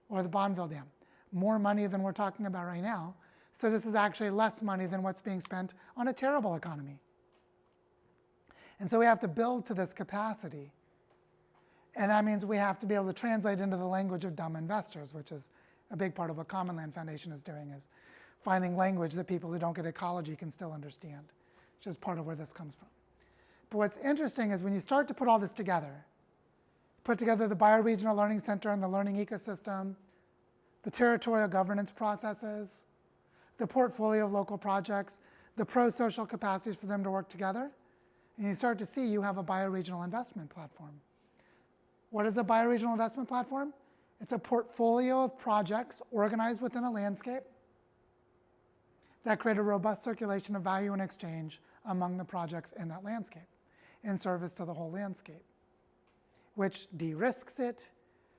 or the Bonneville Dam? More money than we're talking about right now. So this is actually less money than what's being spent on a terrible economy. And so we have to build to this capacity. And that means we have to be able to translate into the language of dumb investors, which is a big part of what Common Land Foundation is doing, is finding language that people who don't get ecology can still understand, which is part of where this comes from. But what's interesting is when you start to put all this together, put together the Bioregional Learning Center and the learning ecosystem, the territorial governance processes, the portfolio of local projects, the pro-social capacities for them to work together, and you start to see you have a bioregional investment platform. What is a bioregional investment platform? It's a portfolio of projects organized within a landscape that create a robust circulation of value and exchange among the projects in that landscape in service to the whole landscape, which de-risks it,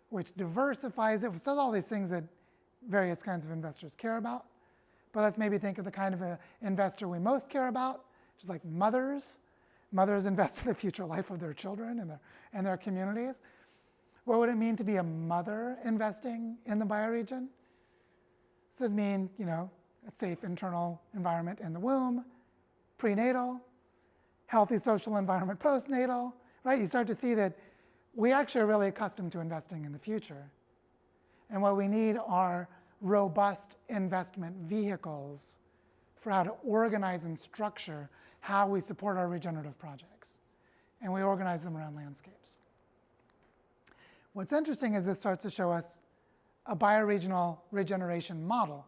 which diversifies it, which does all these things that various kinds of investors care about. But let's maybe think of the kind of investor we most care about, which is like mothers. Mothers invest in the future life of their children and their communities. What would it mean to be a mother investing in the bioregion? Does it mean, a safe internal environment in the womb, prenatal, healthy social environment postnatal, right? You start to see that we actually are really accustomed to investing in the future. And what we need are robust investment vehicles for how to organize and structure how we support our regenerative projects. And we organize them around landscapes. What's interesting is this starts to show us a bioregional regeneration model,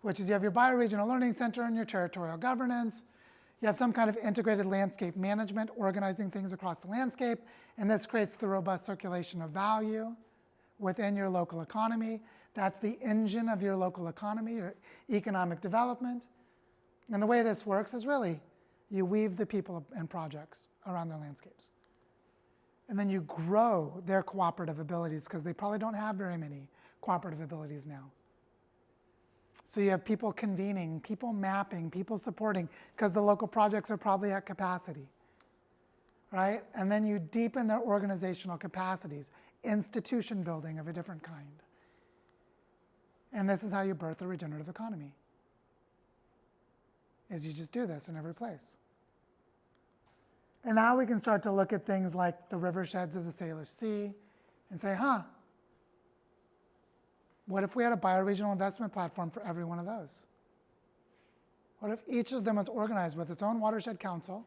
which is you have your bioregional learning center and your territorial governance. You have some kind of integrated landscape management, organizing things across the landscape, and this creates the robust circulation of value within your local economy. That's the engine of your local economy, your economic development. And the way this works is really, you weave the people and projects around their landscapes. And then you grow their cooperative abilities because they probably don't have very many cooperative abilities now. So you have people convening, people mapping, people supporting because the local projects are probably at capacity, right? And then you deepen their organizational capacities, institution building of a different kind. And this is how you birth a regenerative economy, is you just do this in every place. And now we can start to look at things like the river sheds of the Salish Sea and say, what if we had a bioregional investment platform for every one of those? What if each of them was organized with its own watershed council,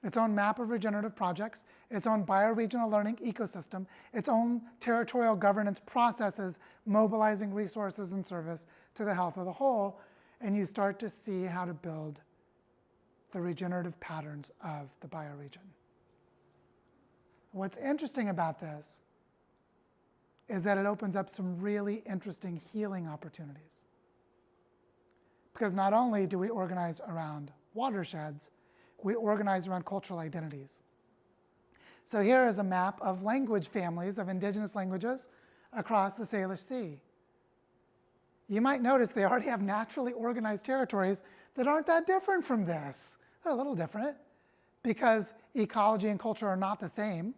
its own map of regenerative projects, its own bioregional learning ecosystem, its own territorial governance processes, mobilizing resources and service to the health of the whole, and you start to see how to build the regenerative patterns of the bioregion. What's interesting about this is that it opens up some really interesting healing opportunities. Because not only do we organize around watersheds, we organize around cultural identities. So here is a map of language families of indigenous languages across the Salish Sea. You might notice they already have naturally organized territories that aren't that different from this. They're a little different because ecology and culture are not the same,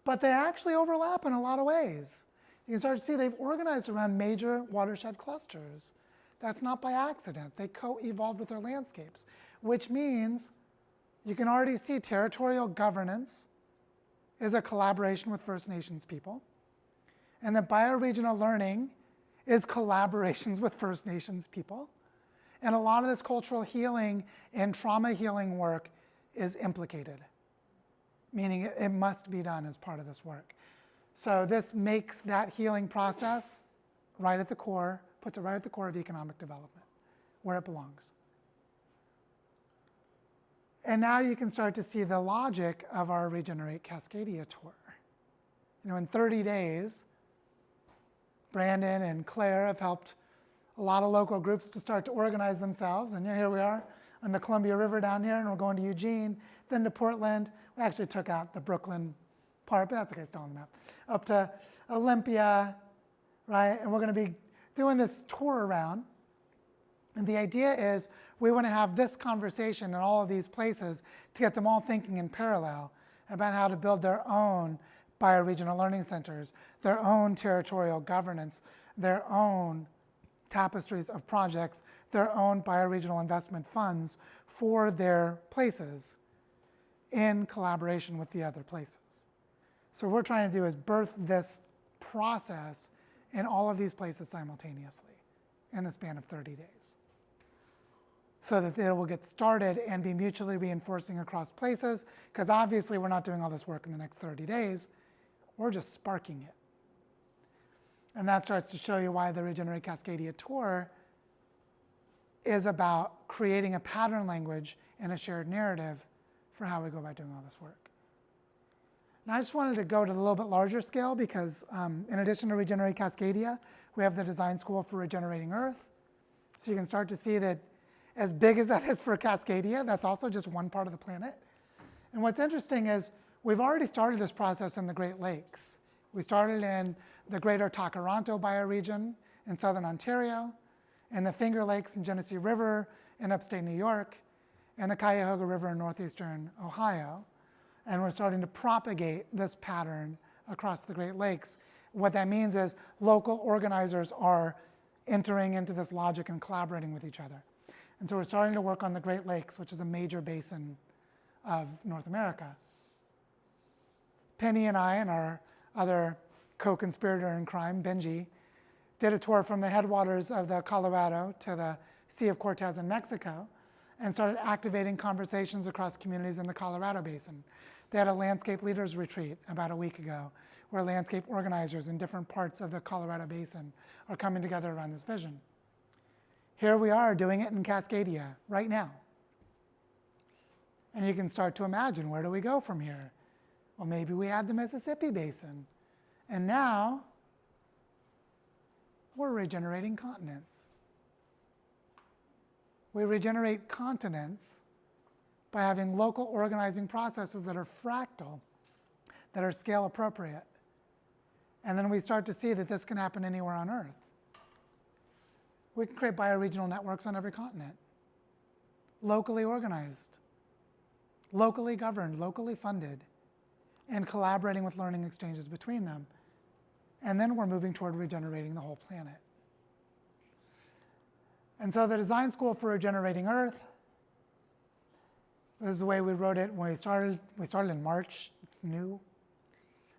but they actually overlap in a lot of ways. You can start to see they've organized around major watershed clusters. That's not by accident. They co-evolved with their landscapes, which means you can already see territorial governance is a collaboration with First Nations people, and that bioregional learning is collaborations with First Nations people. And a lot of this cultural healing and trauma healing work is implicated, meaning it must be done as part of this work. So this makes that healing process right at the core, puts it right at the core of economic development, where it belongs. And now you can start to see the logic of our Regenerate Cascadia tour. in 30 days, Brandon and Claire have helped a lot of local groups to start to organize themselves. And here we are on the Columbia River down here, and we're going to Eugene, then to Portland. We actually took out the Brooklyn part, but that's okay, still on the map. Up to Olympia, right? And we're going to be doing this tour around. And the idea is we want to have this conversation in all of these places to get them all thinking in parallel about how to build their own bioregional learning centers, their own territorial governance, their own tapestries of projects, their own bioregional investment funds for their places in collaboration with the other places. So what we're trying to do is birth this process in all of these places simultaneously in the span of 30 days, so that it will get started and be mutually reinforcing across places, because obviously we're not doing all this work in the next 30 days, we're just sparking it. And that starts to show you why the Regenerate Cascadia tour is about creating a pattern language and a shared narrative for how we go about doing all this work. Now I just wanted to go to the little bit larger scale because in addition to Regenerate Cascadia, we have the Design School for Regenerating Earth. So you can start to see that as big as that is for Cascadia, that's also just one part of the planet. And what's interesting is we've already started this process in the Great Lakes. We started in the Greater Takaranto bioregion in southern Ontario, and the Finger Lakes and Genesee River in upstate New York, and the Cuyahoga River in northeastern Ohio. And we're starting to propagate this pattern across the Great Lakes. What that means is local organizers are entering into this logic and collaborating with each other. And so we're starting to work on the Great Lakes, which is a major basin of North America. Penny and I and our other co-conspirator in crime, Benji, did a tour from the headwaters of the Colorado to the Sea of Cortez in Mexico and started activating conversations across communities in the Colorado basin. They had a landscape leaders retreat about a week ago where landscape organizers in different parts of the Colorado basin are coming together around this vision. Here we are doing it in Cascadia right now. And you can start to imagine, where do we go from here? Well, maybe we add the Mississippi basin. And now we're regenerating continents. We regenerate continents by having local organizing processes that are fractal, that are scale appropriate. And then we start to see that this can happen anywhere on Earth. We can create bioregional networks on every continent, locally organized, locally governed, locally funded, and collaborating with learning exchanges between them. And then we're moving toward regenerating the whole planet. And so the Design School for Regenerating Earth, this is the way we wrote it when we started. We started in March. It's new.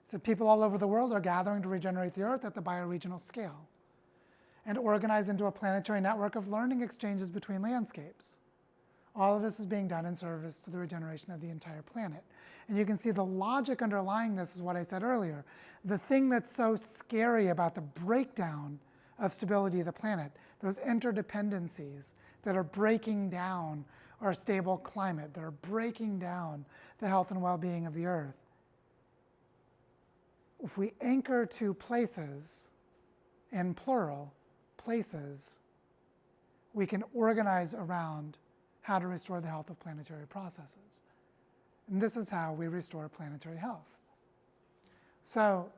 So people all over the world are gathering to regenerate the Earth at the bioregional scale and organize into a planetary network of learning exchanges between landscapes. All of this is being done in service to the regeneration of the entire planet. And you can see the logic underlying this is what I said earlier. The thing that's so scary about the breakdown of stability of the planet, those interdependencies that are breaking down our stable climate, that are breaking down the health and well-being of the Earth. If we anchor to places, in plural, places, we can organize around how to restore the health of planetary processes. And this is how we restore planetary health. So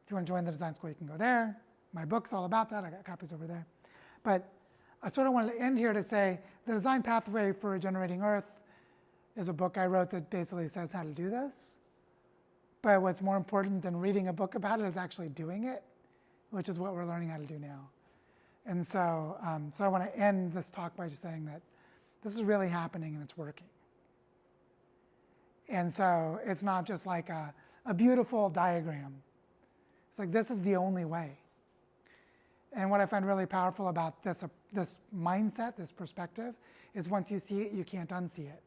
if you want to join the design school, you can go there. My book's all about that. I got copies over there. But I sort of wanted to end here to say the Design Pathway for Regenerating Earth is a book I wrote that basically says how to do this. But what's more important than reading a book about it is actually doing it, which is what we're learning how to do now. And so, so I want to end this talk by just saying that this is really happening and it's working. And so it's not just like a beautiful diagram. It's like this is the only way. And what I find really powerful about this mindset, this perspective, is once you see it, you can't unsee it.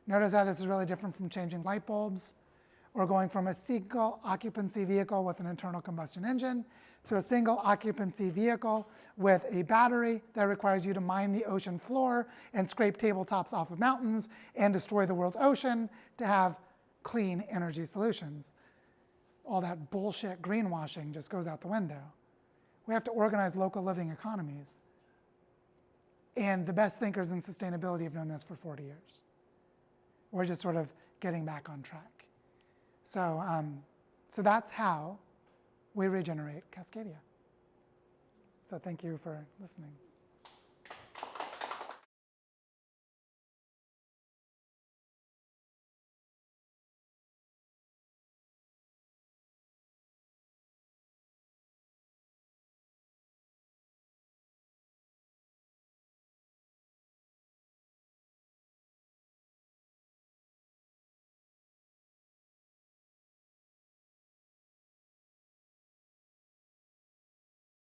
Notice how this is really different from changing light bulbs or going from a single occupancy vehicle with an internal combustion engine to a single occupancy vehicle with a battery that requires you to mine the ocean floor and scrape tabletops off of mountains and destroy the world's ocean to have clean energy solutions. all that bullshit greenwashing just goes out the window. We have to organize local living economies. And the best thinkers in sustainability have known this for 40 years. We're just sort of getting back on track. So, so that's how we regenerate Cascadia. So thank you for listening.